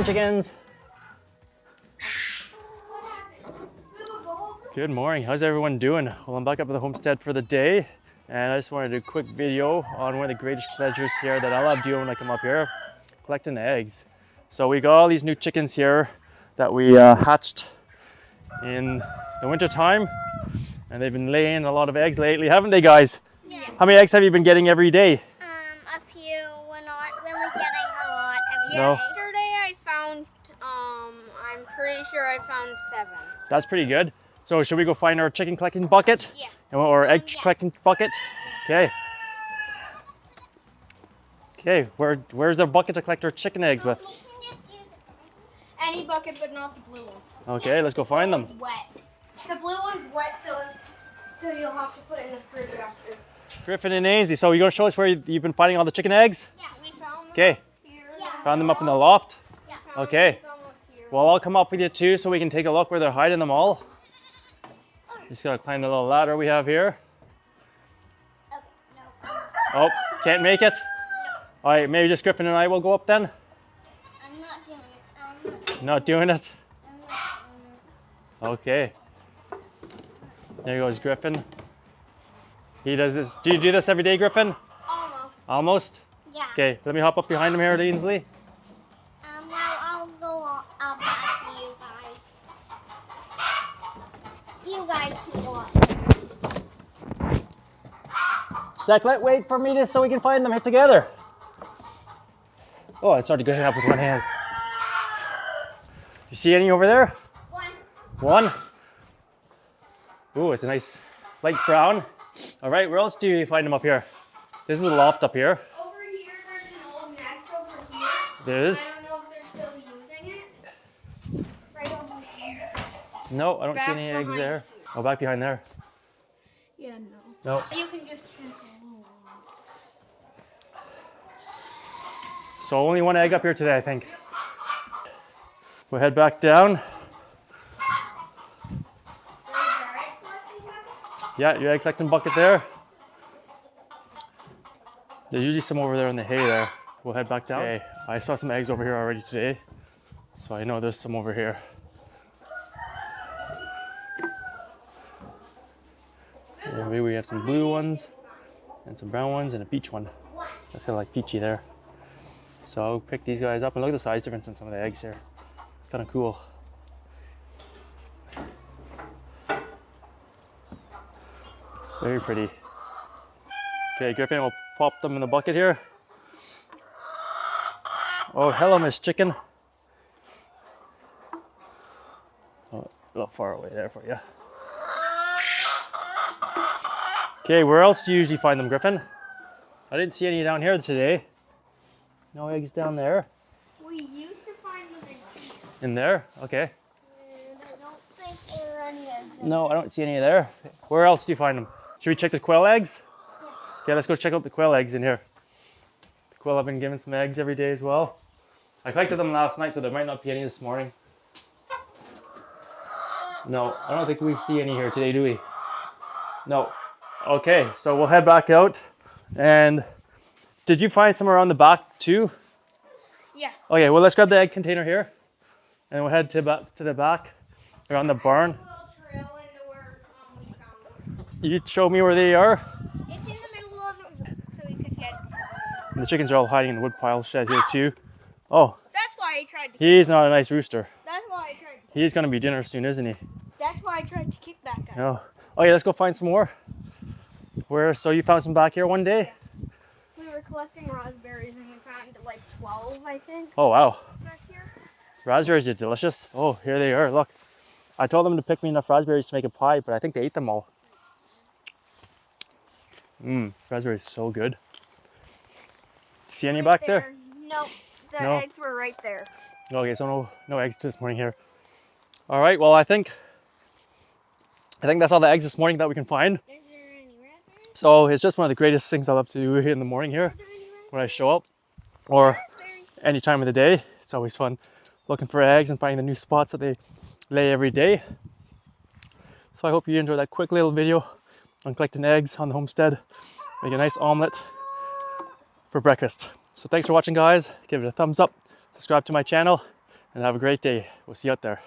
morning, chickens. Good morning. How's everyone doing? Well, I'm back up at the homestead for the day, and I just wanted to do a quick video on one of the greatest pleasures here that I love doing when I come up here, collecting eggs. So we got all these new chickens here that we hatched in the winter time, and they've been laying a lot of eggs lately, haven't they, guys? Yeah. How many eggs have you been getting every day? A few. We're not really getting a lot every No. day. Yesterday I found, I'm pretty sure I found 7. That's pretty good. So should we go find our chicken collecting bucket? Yeah. Or egg Yeah. collecting bucket? Okay. Okay, where's the bucket to collect our chicken eggs with? Any bucket, but not the blue one. Okay, let's go find them. Wet. The blue one's wet, so you'll have to put it in the fridge after. Griffin and Ainsley, so you're going to show us where you've been finding all the chicken eggs? Yeah, We found them Okay, here. found them up in the loft? Yeah. Okay. Well, I'll come up with you too so we can take a look where they're hiding them all. Just gotta climb the little ladder we have here. Okay, no. Oh, can't make it? All right, maybe just Griffin and I will go up then? I'm not doing it. Not doing it? I'm not doing Okay. There goes Griffin. He does this. Do you do this every day, Griffin? Almost. Almost? it. Yeah. Okay, let me hop up behind him here, Ainsley. Now I'll go out back to you guys. You guys can go up. Seclet, wait for me so we can find them here together. Oh, I started getting up with one hand. You see any over there? One? Ooh, it's a nice light brown. All right, where else do you find them up here? This is a loft up here. Over here, there's an old nest over here. There is? I don't know if they're still using it. Right over here. No, I don't see Back any eggs behind there. here. Oh, back behind there. Yeah, no. No. You can just check along. So only one egg up here today, I think. We'll head back down. Yeah, your egg collecting bucket there. There's usually some over there in the hay there. We'll head back down. Okay, I saw some eggs over here already today, so I know there's some over here. And maybe we have some blue ones and some brown ones and a peach one. That's kind of like peachy there. So I'll pick these guys up and look at the size difference in some of the eggs here. It's kind of cool. Very pretty. Okay, Griffin, we'll pop them in the bucket here. Oh, hello, Miss Chicken. Oh, a little far away there for you. Okay, where else do you usually find them, Griffin? I didn't see any down here today. No eggs down there. We used to find them in here. In there? Okay. And I don't think there are any eggs. No, I don't see any there. Where else do you find them? Should we check the quail eggs? Okay, let's go check out the quail eggs in here. The quail have been given some eggs every day as well. I collected them last night, so there might not be any this morning. No, I don't think we see any here today, do we? No. Okay, so we'll head back out. And did you find some around the back too? Yeah. Okay, well, let's grab the egg container here. And we'll head to the back around the barn. Trail into where we found them. You show me where they are. It's in the middle of the, so we could get. And the chickens are all hiding in the wood pile shed here too. Oh, That's why I tried to. he's not a nice rooster. That's why I tried. He's gonna be dinner soon, isn't he? That's why I tried to kick that guy. Oh. Okay, let's go find some more. Where? So you found some back here one day? We were collecting raspberries and we found like 12, I think, Oh wow. back here. Raspberries are delicious. Oh, here they are. Look. I told them to pick me enough raspberries to make a pie, but I think they ate them all. Raspberries so good. See any back there? No, the No? eggs were right there. Okay, so no eggs this morning here. All right, well I think that's all the eggs this morning that we can find. Is there any raspberries? So it's just one of the greatest things I love to do in the morning here when I show up, or any time of the day. It's always fun looking for eggs and finding the new spots that they lay every day. So I hope you enjoyed that quick little video on collecting eggs on the homestead. Make a nice omelet for breakfast. So thanks for watching, guys. Give it a thumbs up, subscribe to my channel, and have a great day. We'll see you out there.